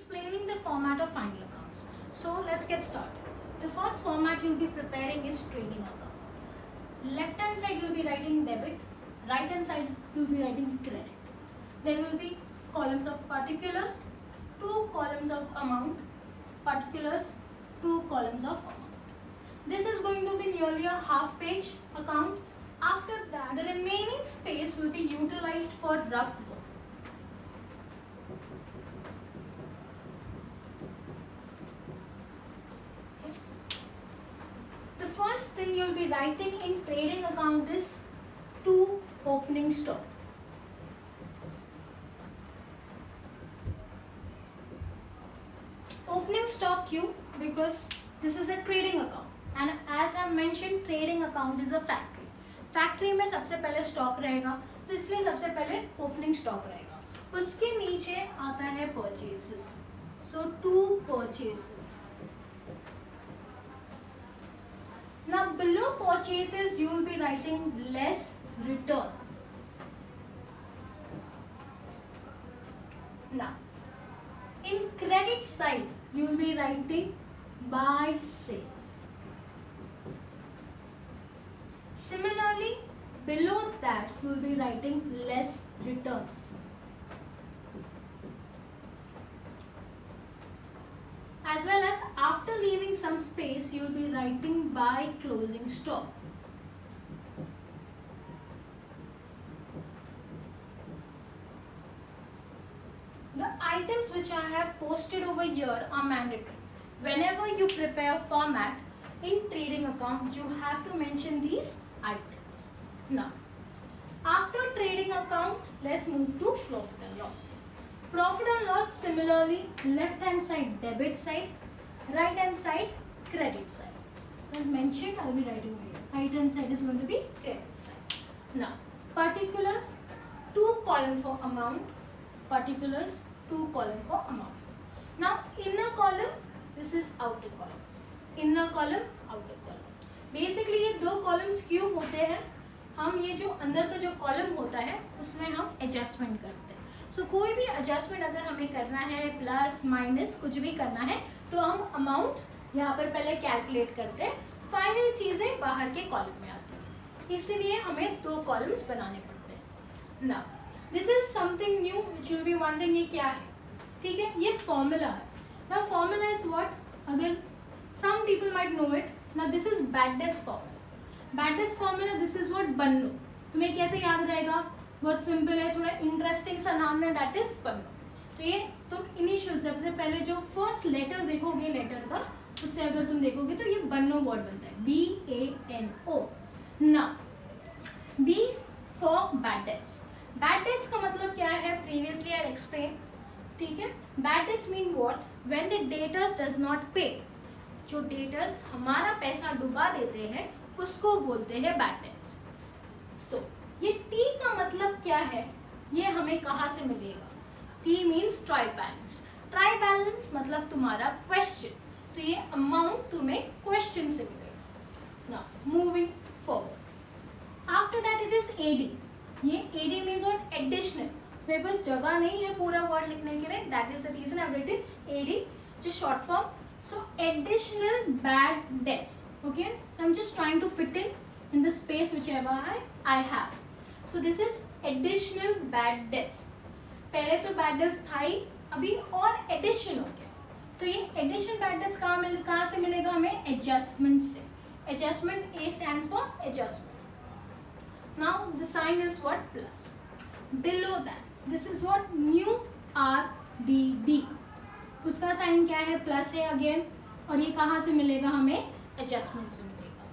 explaining the format of final accounts. So let's get started. The first format you'll be preparing is trading account. Left hand side you'll be writing debit, right hand side you'll be writing credit. There will be columns of particulars, 2 columns of amount, particulars, 2 columns of amount. This is going to be nearly a half page account. After that, the remaining space will be utilized for rough work. Okay. The first thing you'll be writing in trading account is to opening stock. Opening stock क्यों? Because this is a trading account. And as I mentioned, trading account is a factory. Factory में सबसे पहले stock रहेगा, तो इसलिए सबसे पहले opening stock रहेगा. उसके नीचे आता है purchases. So 2 purchases. Now below purchases you will be writing less return. Now in credit side you will be writing buy sales. Similarly, below that you will be writing less returns. As well as after leaving some space, you will be writing by closing stock. The items which I have posted over here are mandatory. Whenever you prepare format in trading account, you have to mention these items. Now, after trading account, let's move to profit and loss. Profit and loss, similarly, left hand side debit side, right hand side credit side. As mentioned, I will be writing here. Right hand side is going to be credit side. Now, particulars, 2 column for amount, particulars, 2 column for amount. Now, inner column, this is outer column. Inner column, outer column. Basically ये 2 columns क्यों होते हैं? हम ये जो अंदर का जो कॉलम होता है उसमें हम एडजस्टमेंट करते हैं. सो कोई भी एडजस्टमेंट अगर हमें करना है, प्लस माइनस कुछ भी करना है, तो हम अमाउंट यहाँ पर पहले कैलकुलेट करते हैं, फाइनल चीज़ें बाहर के कॉलम में आती हैं. इसीलिए हमें 2 कॉलम्स बनाने पड़ते हैं. Now this is something new which you will be wondering ये क्या है. ठीक है, ये फॉर्मूला है. Now formula is what? अगर some people might know it. Now this is bad debts formula. Bad debts formula, this is what बन्नो. तुम्हें कैसे याद रहेगा? बहुत सिंपल है, थोड़ा इंटरेस्टिंग सा नाम है, that is बन्नो. तो ये तुम इनिशियल सबसे पहले जो फर्स्ट लेटर देखोगे लेटर का, उससे अगर तुम देखोगे तो ये बन्नो वर्ड बनता है, BANO. Now B for bad debts. Bad debts का मतलब क्या है? Previously I explained. ठीक है, bad debts mean what? When the debtors does not pay. जो डेटर्स हमारा पैसा डुबा देते हैं उसको बोलते हैं बैड डेट्स. सो ये टी का मतलब क्या है? ये हमें कहाँ से मिलेगा? T means try balance. Try balance मतलब तुम्हारा क्वेश्चन, तो ये अमाउंट तुम्हें क्वेश्चन से मिलेगा. Now moving forward, after that it is AD. ये एडी मीन्स व्हाट? एडिशनल. मेरे पास जगह नहीं है पूरा वर्ड लिखने के लिए, that is the reason I have written AD, just short form. So additional bad debts. Okay, so I'm just trying to fit in the space whichever I have. So this is additional bad debts. पहले तो bad debts था ही, अभी और addition हो गया. तो ये additional bad debts कहाँ से मिलेगा हमें? Adjustment से. Adjustment, A stands for adjustment. Now the sign is what? Plus. Below that, this is what? New RDD. उसका साइन क्या है? प्लस है अगेन. और ये कहाँ से मिलेगा हमें? एडजस्टमेंट से मिलेगा.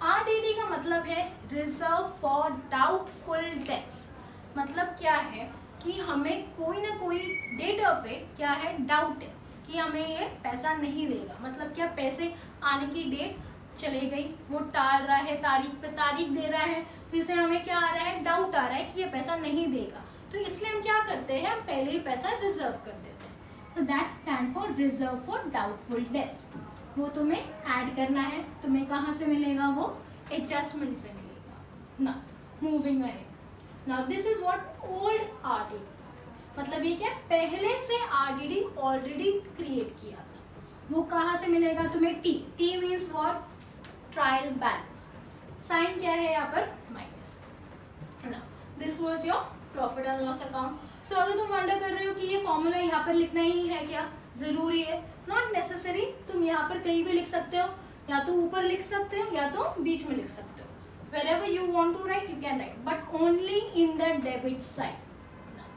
RDD का मतलब है रिजर्व फॉर डाउटफुल डेट्स. मतलब क्या है कि हमें कोई ना कोई डेटर पे क्या है? डाउट है कि हमें ये पैसा नहीं देगा. मतलब क्या? पैसे आने की डेट चले गई, वो टाल रहा है, तारीख पे तारीख दे रहा है, तो इसे हमें क्या आ रहा है? डाउट आ रहा है कि ये पैसा नहीं देगा. तो इसलिए हम क्या करते हैं? हम पहले ही पैसा रिजर्व कर देते हैं. So that stand for reserve for doubtful debts. वो तुम्हें ऐड करना है. तुम्हें कहाँ से मिलेगा? वो एडजस्टमेंट से मिलेगा. Now moving ahead. Now this is what old RDD. मतलब ये क्या, पहले से आरडीडी ऑलरेडी क्रिएट किया था। वो कहाँ से मिलेगा तुम्हें, T. T means what, trial balance. Sign क्या है यहाँ पर, माइनस। ना this was your profit and loss account. So अगर तुम वंडर कर रहे हो कि ये फॉर्मूला यहाँ पर लिखना ही है क्या, जरूरी है, नॉट नेसेसरी। तुम यहाँ पर कहीं भी लिख सकते हो, या तो ऊपर लिख सकते हो या तो बीच में लिख सकते हो। wherever you want to write you can write, but only in the debit side. Now,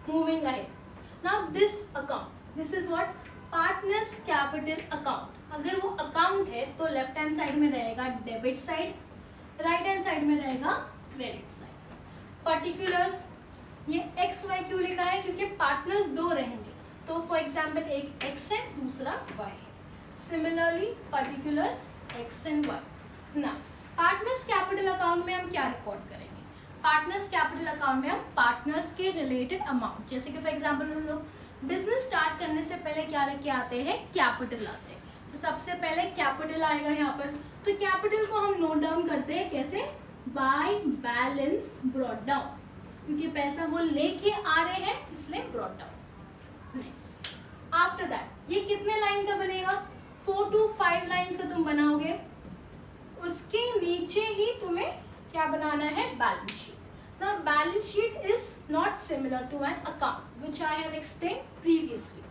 moving ahead, now this account, this is what, partners capital account. अगर वो अकाउंट है तो लेफ्ट हैंड साइड में रहेगा debit side, right hand side में रहेगा credit side. Particulars, ये x Y क्यों लिखा है, क्योंकि पार्टनर्स दो रहेंगे, तो फॉर एग्जाम्पल एक एक्स है दूसरा वाई है। Similarly particulars X and Y. ना पार्टनर्स कैपिटल अकाउंट में हम क्या रिकॉर्ड करेंगे, पार्टनर्स कैपिटल अकाउंट में हम पार्टनर्स के रिलेटेड अमाउंट, जैसे कि फॉर एग्जांपल हम लोग बिजनेस स्टार्ट करने से पहले क्या लेके आते हैं, कैपिटल आते हैं। तो सबसे पहले कैपिटल आएगा यहाँ पर, तो कैपिटल को हम नोट डाउन करते हैं कैसे, बाय बैलेंस ब्रॉट डाउन, क्योंकि पैसा वो लेके आ रहे हैं इसलिए brought down. Next after that ये कितने लाइन का बनेगा, 4 to 5 लाइन्स का तुम बनाओगे। उसके नीचे ही तुम्हें क्या बनाना है, balance sheet. Now balance sheet is not similar to an account which I have explain previously.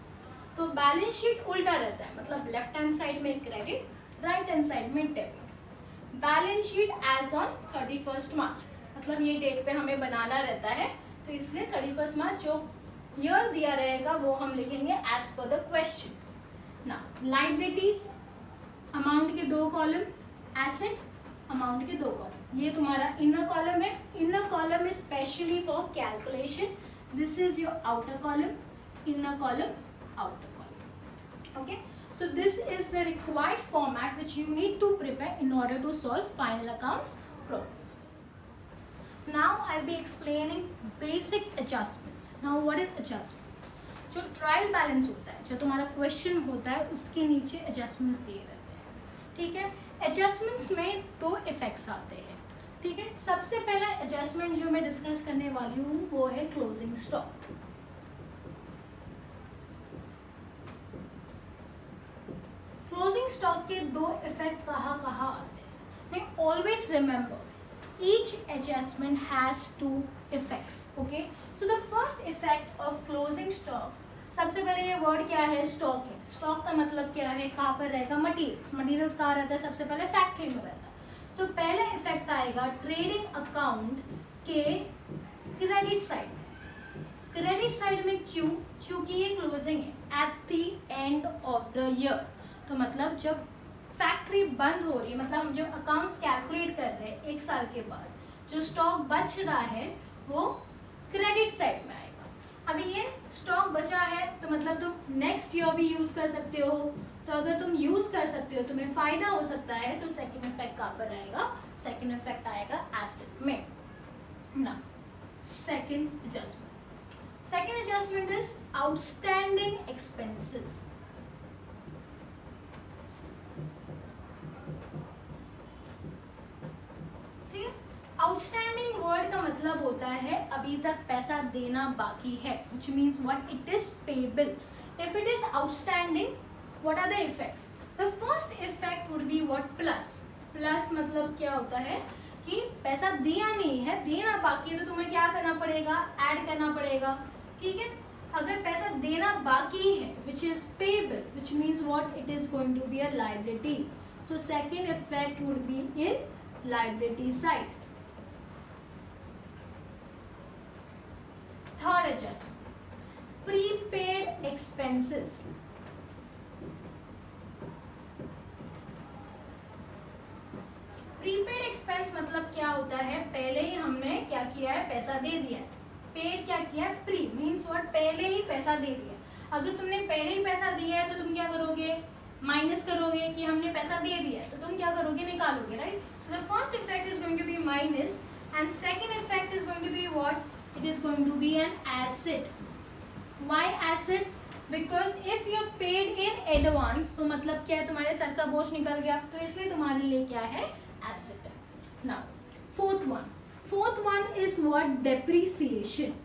तो बैलेंस शीट उल्टा रहता है, मतलब लेफ्ट हैंड साइड में क्रेडिट, राइट हैंड साइड में debit. Balance sheet as on 31 March, मतलब ये date पे हमें बनाना रहता है, तो इसलिए 31 मार्च जो ईयर दिया रहेगा वो हम लिखेंगे एज पर द क्वेश्चन। ना लायबिलिटीज, अमाउंट के 2 कॉलम, एसेट अमाउंट के 2 कॉलम, ये तुम्हारा इनर कॉलम है। Inner column is specially for calculation, this is your outer column, inner column, outer column. Okay, so this is the required format which you need to prepare in order to solve final accounts problem. Now I'll be explaining basic adjustments. Now what is adjustments? जो trial balance होता है, जो तुम्हारा question होता है, उसके नीचे adjustments दिए रहते हैं। ठीक है, एडजस्टमेंट्स में 2 इफेक्ट्स आते हैं। ठीक है, सबसे पहला एडजस्टमेंट जो मैं डिस्कस करने वाली हूँ वो है क्लोजिंग स्टॉक। क्लोजिंग स्टॉक के 2 इफेक्ट कहाँ आते हैं, always remember each adjustment has 2 effects. Okay, so the first effect of closing stock, सबसे पहले ये वर्ड क्या है, स्टॉक है। स्टॉक का मतलब क्या है, कहाँ पर रहेगा, मटीरियल्स। मटीरियल्स कहाँ रहता है, सबसे पहले फैक्ट्री में रहता है। सो पहले इफेक्ट आएगा ट्रेडिंग अकाउंट के क्रेडिट साइड में। क्रेडिट साइड में क्यों, क्योंकि ये क्लोजिंग है at the end of the year. तो मतलब जब फैक्ट्री बंद हो रही है, मतलब हम जब अकाउंट्स कैलकुलेट कर रहे हैं 1 साल के बाद, जो स्टॉक बच रहा है वो क्रेडिट साइड में आएगा। अभी ये स्टॉक बचा है तो मतलब तुम नेक्स्ट ईयर भी यूज कर सकते हो, तो अगर तुम यूज कर सकते हो तुम्हें फायदा हो सकता है, तो सेकंड इफेक्ट कहाँ पर आएगा, सेकंड इफेक्ट आएगा एसेट में। ना second adjustment is outstanding expenses. Outstanding word का मतलब होता है अभी तक पैसा देना बाकी है, which means what it is payable. If it is outstanding, what are the effects? The first effect would be what, plus. Plus मतलब क्या होता है कि पैसा दिया नहीं है, देना बाकी है, तो तुम्हें क्या करना पड़ेगा, ऐड करना पड़ेगा। ठीक है, अगर पैसा देना बाकी है which is payable, which means what, it is going to be a liability. So second effect would be in liability side. Third adjustment, prepaid expenses. Prepaid expense मतलब क्या होता है, पहले ही हमने क्या किया है, पैसा दे दिया है। पेड क्या किया है, प्री मीन्स व्हाट, पहले ही पैसा दे दिया। अगर तुमने पहले ही पैसा दिया है तो तुम क्या करोगे, माइनस करोगे कि हमने पैसा दे दिया है, तो तुम क्या करोगे, निकालोगे, right. So the first effect is going to be minus and second effect is going to be what, it is going to be an asset. Why asset? Because if you have paid in advance, तो मतलब क्या है, तुम्हारे sir का बोझ निकल गया, तो इसलिए तुम्हारे लिए क्या है, asset है। Now fourth one is what, depreciation.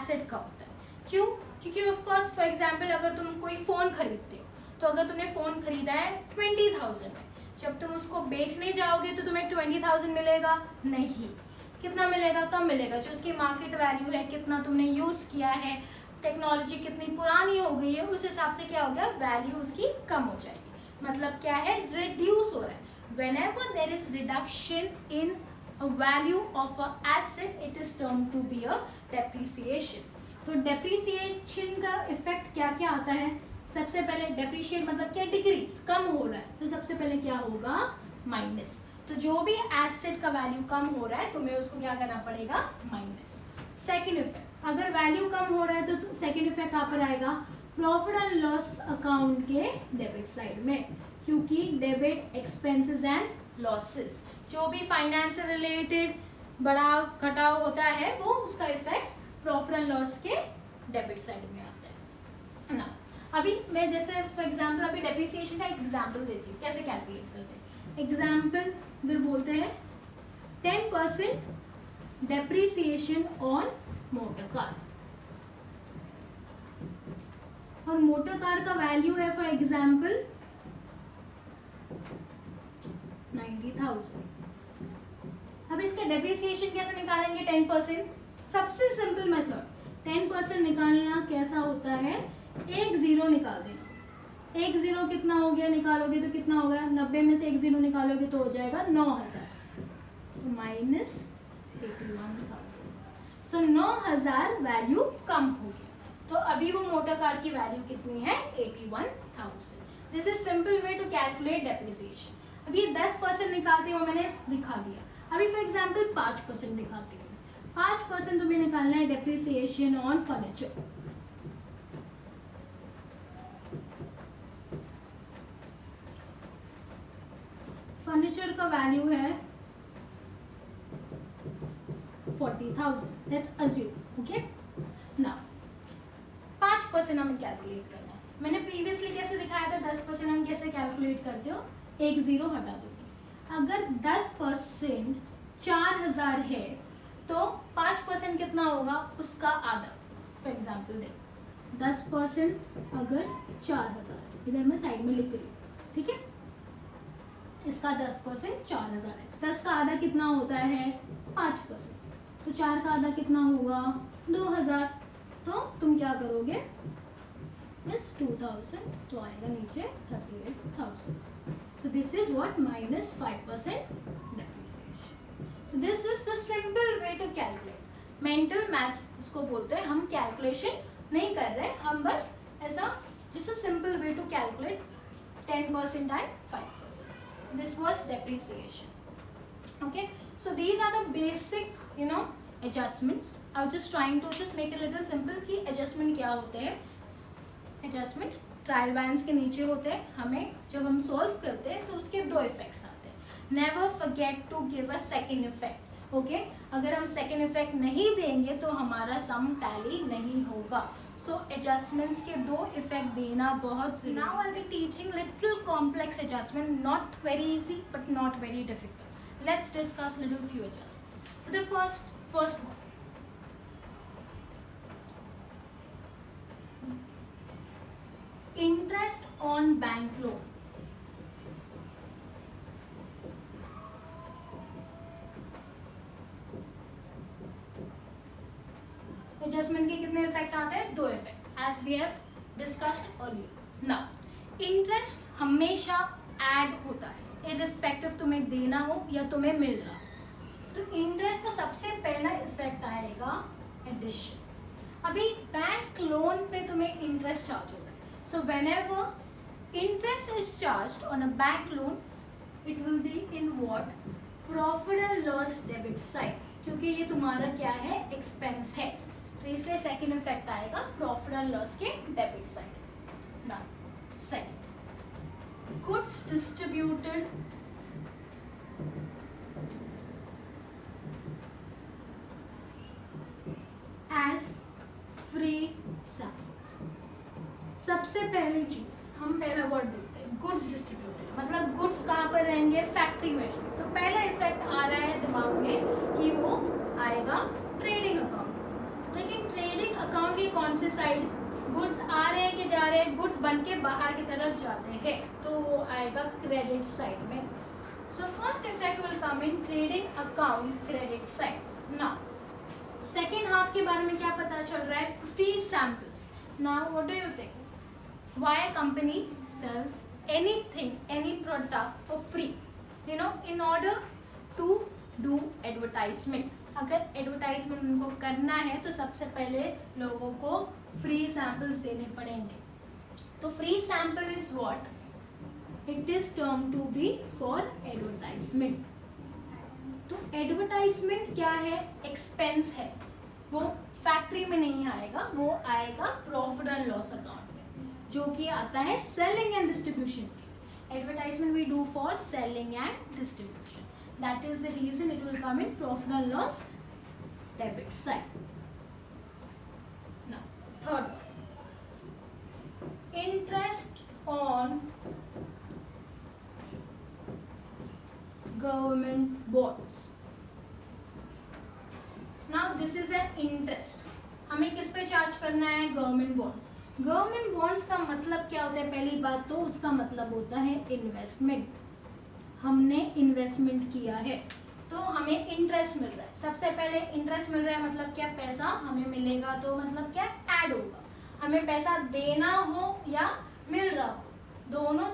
Asset का होता है। क्यों? क्योंकि ऑफ कोर्स फॉर एग्जांपल अगर तुम कोई फ़ोन खरीदते हो, तो अगर तुमने फ़ोन खरीदा है 20,000 में, जब तुम उसको बेचने जाओगे तो तुम्हें 20,000 मिलेगा नहीं। कितना मिलेगा? कम मिलेगा। जो उसकी मार्केट वैल्यू है, कितना तुमने यूज़ किया है, टेक्नोलॉजी कितनी पुरानी हो गई है, उस हिसाब से क्या हो गया, वैल्यू उसकी कम हो जाएगी। मतलब क्या है, रिड्यूस हो रहा है। whenever there is reduction in a value of a asset, it is termed to be a depreciation. तो डेप्रीसिएशन का इफेक्ट क्या क्या आता है? सबसे पहले डेप्रीशिएट मतलब क्या, डिक्रीज, कम हो रहा है, तो सबसे पहले क्या होगा, माइनस। तो जो भी एसेट का वैल्यू कम हो रहा है तुम्हें उसको क्या करना पड़ेगा, माइनस। सेकेंड इफेक्ट, अगर वैल्यू कम हो रहा है तो सेकेंड इफेक्ट कहाँ पर आएगा, प्रॉफिट एंड लॉस अकाउंट के डेबिट साइड में, क्योंकि डेबिट एक्सपेंसेस एंड लॉसेस, जो भी फाइनेंस से रिलेटेड बड़ा घटाव होता है वो उसका इफेक्ट प्रॉफिट एंड लॉस के डेबिट साइड में आता है ना। अभी मैं जैसे फॉर एग्जांपल अभी डेप्रिसिएशन का एक एग्जांपल देती हूँ, कैसे कैलकुलेट करते हैं। एग्जांपल अगर बोलते हैं 10% डेप्रिसिएशन ऑन मोटर कार, और मोटर कार का वैल्यू है फॉर एग्जांपल 90,000। अब इसका डेप्रिसिएशन कैसे निकालेंगे, 10%। सबसे सिंपल मेथड, 10% निकालना कैसा होता है, एक जीरो निकाल देना। एक जीरो कितना हो गया, निकालोगे तो कितना होगा, 90 में से एक जीरो निकालोगे तो हो जाएगा 9,000, तो माइनस 81,000। सो 9,000 वैल्यू कम हो गया, तो अभी वो मोटर कार की वैल्यू कितनी है, 81,000। This is simple way to calculate depreciation. अभी 10% निकालते हो, मैंने दिखा दिया। अभी फॉर एग्जाम्पल 5% निकालती हूँ। 5% तुम्हें निकालना है डेप्रिसिएशन ऑन फर्नीचर। फर्नीचर का वैल्यू है 40,000, लेट्स अज्यूम, ओके। नाउ 5% हमें कैलकुलेट करना है। मैंने प्रीवियसली कैसे दिखाया था, 10% हम कैसे कैलकुलेट करते हो, एक जीरो हटा दोगे। अगर 10% 4,000 है तो 5% कितना होगा, उसका आधा। फॉर एग्जाम्पल देखो, 10% अगर 4,000, इधर मैं साइड में लिख रही हूँ, ठीक है। इसका 10% 4,000 है, 10 का आधा कितना होता है, 5%, तो 4 का आधा कितना होगा, 2,000। तो तुम क्या करोगे, इस 2,000 तो आएगा नीचे 38,000। So this is what, minus 5% depreciation. So this is the simple way to calculate. Mental maths इसको बोलते हैं। हम कैलकुलेशन नहीं कर रहे, हम बस ऐसा just a simple way to calculate 10% and 5%. So this was depreciation. Okay. So these are the basic adjustments. I was just trying to just make it a little simple कि adjustment क्या होते हैं। adjustment ट्रायल बैलेंस के नीचे होते हैं। हमें जब हम सॉल्व करते हैं तो उसके दो इफेक्ट्स आते हैं। Never forget to give a second effect, okay. अगर हम सेकंड इफेक्ट नहीं देंगे तो हमारा सम टैली नहीं होगा। सो एडजस्टमेंट्स के दो इफेक्ट देना बहुत जरूरी। Now I will be teaching little complex adjustment, not very easy but not very difficult. Let's discuss little few adjustments. The first interest on bank loan। Adjustment के कितने इफेक्ट आते हैं, दो effect, as we have discussed earlier. Now interest हमेशा add होता है, irrespective तुम्हें देना हो या तुम्हें मिल रहा हो। तो इंटरेस्ट का सबसे पहला इफेक्ट आएगा एडिशन। अभी बैंक लोन पे तुम्हें इंटरेस्ट चार्ज होगा। So whenever interest is charged on a bank loan, it will be in what? Profit and loss debit side, क्योंकि ये तुम्हारा क्या है, एक्सपेंस है, तो इसलिए सेकेंड इफेक्ट आएगा प्रॉफिट एंड लॉस के debit side. Now second, goods distributed as free samples. सबसे पहली चीज हम पहला वर्ड देखते हैं, गुड्स डिस्ट्रीब्यूटेड, मतलब गुड्स कहाँ पर रहेंगे, फैक्ट्री में। तो पहला इफेक्ट आ रहा है दिमाग में कि वो आएगा ट्रेडिंग अकाउंट। लेकिन ट्रेडिंग जाओगे कौन से साइड, गुड्स आ रहे हैं कि जा रहे हैं, गुड्स बन के बाहर की तरफ जाते हैं, तो वो आएगा क्रेडिट साइड में. So first effect will come in trading account credit side. Now second half के बारे में क्या पता चल रहा है, free samples. Now what do you think, why a company sells anything, any product for free? In order to do advertisement. अगर advertisement उनको करना है तो सबसे पहले लोगों को फ्री सैम्पल्स देने पड़ेंगे. तो free sample is what, it is term to be for advertisement. तो एडवर्टाइजमेंट क्या है, एक्सपेंस है, वो फैक्ट्री में नहीं आएगा, वो आएगा प्रॉफिट एंड लॉस अकाउंट में, जो कि आता है selling and distribution. Advertisement we do for selling and distribution. That is the reason it will come in profit and loss debit side. Now, third one, interest on government bonds. Now, this is an interest. हमें किस पे charge करना है, government bonds. Government bonds का मतलब क्या होता है, पहली बात तो उसका मतलब होता है इन्वेस्टमेंट. हमने इन्वेस्टमेंट किया है तो हमें इंटरेस्ट मिल रहा है. सबसे पहले इंटरेस्ट मिल रहा है मतलब क्या, पैसा हमें मिलेगा, तो मतलब क्या, ऐड होगा. हमें पैसा देना हो या मिल रहा हो, दोनों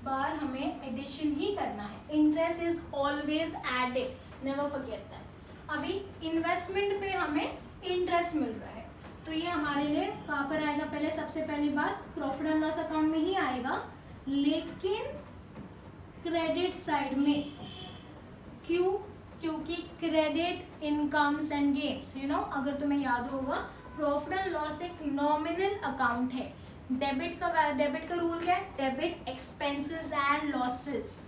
बार हमें एडिशन ही करना है. Interest is always added, never forget that. अभी इन्वेस्टमेंट पे हमें इंटरेस्ट मिल रहा है, तो ये हमारे लिए कहाँ पर आएगा, पहले सबसे पहली बात प्रॉफिट एंड लॉस अकाउंट में ही आएगा, लेकिन क्रेडिट साइड में. क्यों, क्योंकि क्रेडिट इनकम्स एंड गेन्स, अगर तुम्हें याद होगा प्रॉफिट एंड लॉस एक नॉमिनल अकाउंट है. डेबिट का रूल क्या है, debit expenses and losses,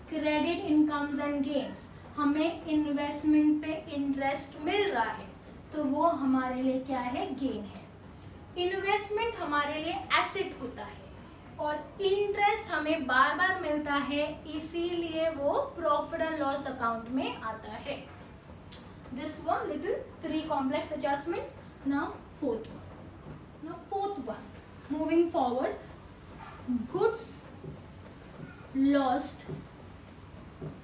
credit incomes and gains. हमें इन्वेस्टमेंट पे इंटरेस्ट मिल रहा है तो वो हमारे लिए क्या है, गेन है. इन्वेस्टमेंट हमारे लिए एसेट होता है और इंटरेस्ट हमें बार बार मिलता है, इसीलिए वो प्रॉफिट एंड लॉस अकाउंट में आता है. This one little 3 complex adjustment. Now fourth one, moving forward, goods lost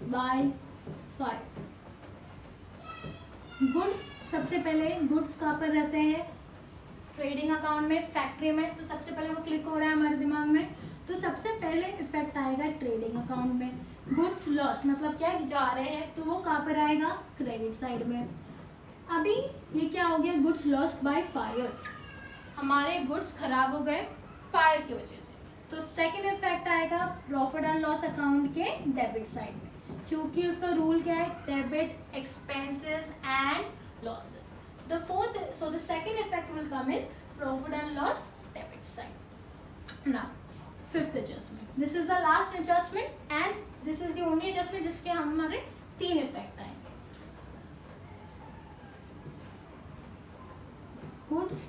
by 5. Goods, सबसे पहले गुड्स कहाँ पर रहते हैं, ट्रेडिंग अकाउंट में, फैक्ट्री में. तो सबसे पहले वो क्लिक हो रहा है हमारे दिमाग में, तो सबसे पहले इफेक्ट आएगा ट्रेडिंग अकाउंट में. गुड्स लॉस्ट मतलब क्या है, जा रहे हैं, तो वो कहाँ पर आएगा, क्रेडिट साइड में. अभी ये क्या हो गया, गुड्स लॉस्ट बाय फायर, हमारे गुड्स खराब हो गए फायर की वजह से, तो सेकेंड इफेक्ट आएगा प्रॉफिट एंड लॉस अकाउंट के डेबिट साइड में, क्योंकि उसका रूल क्या है, debit expenses and losses. So the second effect will come in profit and loss debit side. Now, fifth adjustment. This is the last adjustment and this is the only adjustment जिसके हमारे 3 effect आएंगे. Goods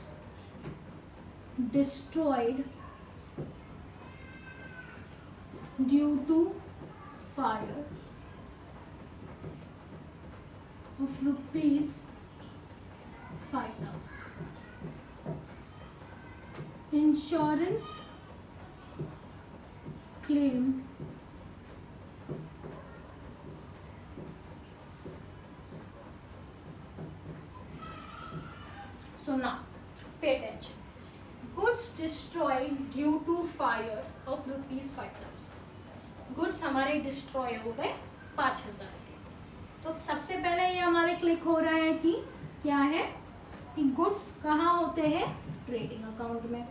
destroyed due to fire of rupees 5,000. Insurance claim so now pay attention. Goods destroyed due to fire of rupees 5,000. Goods हमारे destroy हो गए 5,000 के. तो सबसे पहले ये हमारे क्लिक हो रहा है कि क्या है कि गुड्स कहाँ होते हैं, ट्रेडिंग अकाउंट में.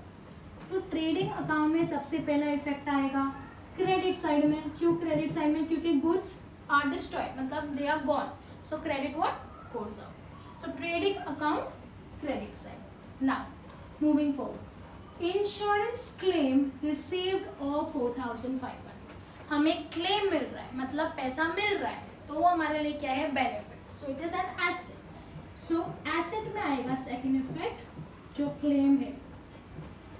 तो ट्रेडिंग अकाउंट में सबसे पहला इफेक्ट आएगा क्रेडिट साइड में. क्यों क्रेडिट साइड में, क्योंकि गुड्स आर डिस्ट्रॉयड मतलब they are gone, so credit what goes out. So trading account credit side. Now moving forward, insurance claim received of 4,500. हमें क्लेम मिल रहा है मतलब पैसा मिल रहा है, तो वो हमारे लिए क्या है, benefit. So it is an asset. So asset में आएगा सेकेंड इफेक्ट जो क्लेम है.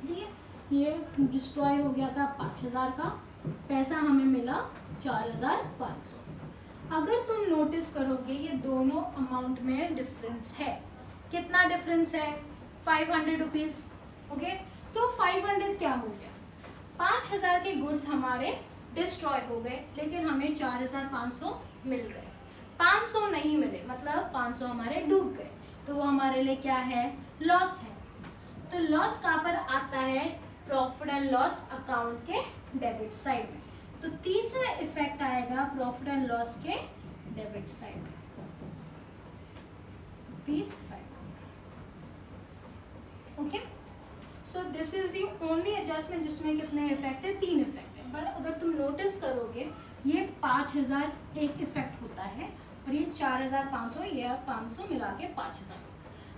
ठीक है, ये डिस्ट्रॉय हो गया था 5,000 का, पैसा हमें मिला 4,500. अगर तुम नोटिस करोगे ये दोनों अमाउंट में डिफरेंस है. कितना डिफरेंस है, 500 रुपीज़। ओके, तो 500 क्या हो गया, 5000 के गुड्स हमारे डिस्ट्रॉय हो गए, लेकिन हमें 4500 मिल गए। 500 नहीं मिले, मतलब 500 हमारे डूब गए, तो वो हमारे लिए क्या है, लॉस है। तो लॉस कहाँ पर आता है, प्रॉफिट एंड लॉस अकाउंट के डेबिट साइड में। तो तीसरा इफेक्ट आएगा प्रॉफिट एंड लॉस के डेबिट साइड में, ₹5। Okay, so this is the only adjustment जिसमें कितने इफेक्ट है, 3 इफेक्ट है। पर अगर तुम नोटिस करोगे ये 5000 एक इफेक्ट होता है और ये 4500, ये 500 मिला के 5000।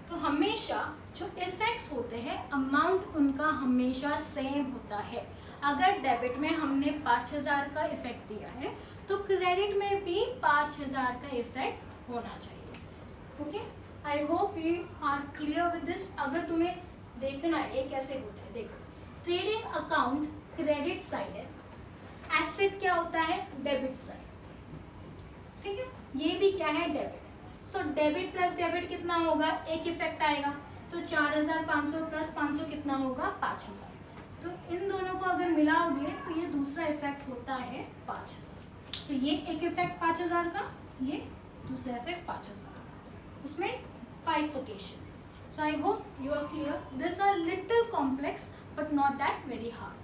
तो हमेशा जो इफेक्ट्स होते हैं अमाउंट उनका हमेशा सेम होता है। अगर डेबिट में हमने 5000 का इफेक्ट दिया है तो क्रेडिट में भी 5000 का इफेक्ट होना चाहिए। Okay, I hope you are clear with this. अगर तुम्हें देखना है ये कैसे होता है, देखो, ट्रेडिंग अकाउंट क्रेडिट साइड है, एसेट क्या होता है, डेबिट साइड। ठीक है, ये भी क्या है, debit. So debit plus debit कितना होगा, एक इफेक्ट आएगा, तो 4500 प्लस 500 कितना होगा, 5000। तो इन दोनों को अगर मिलाओगे तो ये दूसरा इफेक्ट होता है 5000। तो ये एक इफेक्ट 5000 का, ये दूसरा इफेक्ट 5000, उसमें bifurcation. So I hope you are clear. These are little complex but not that very hard.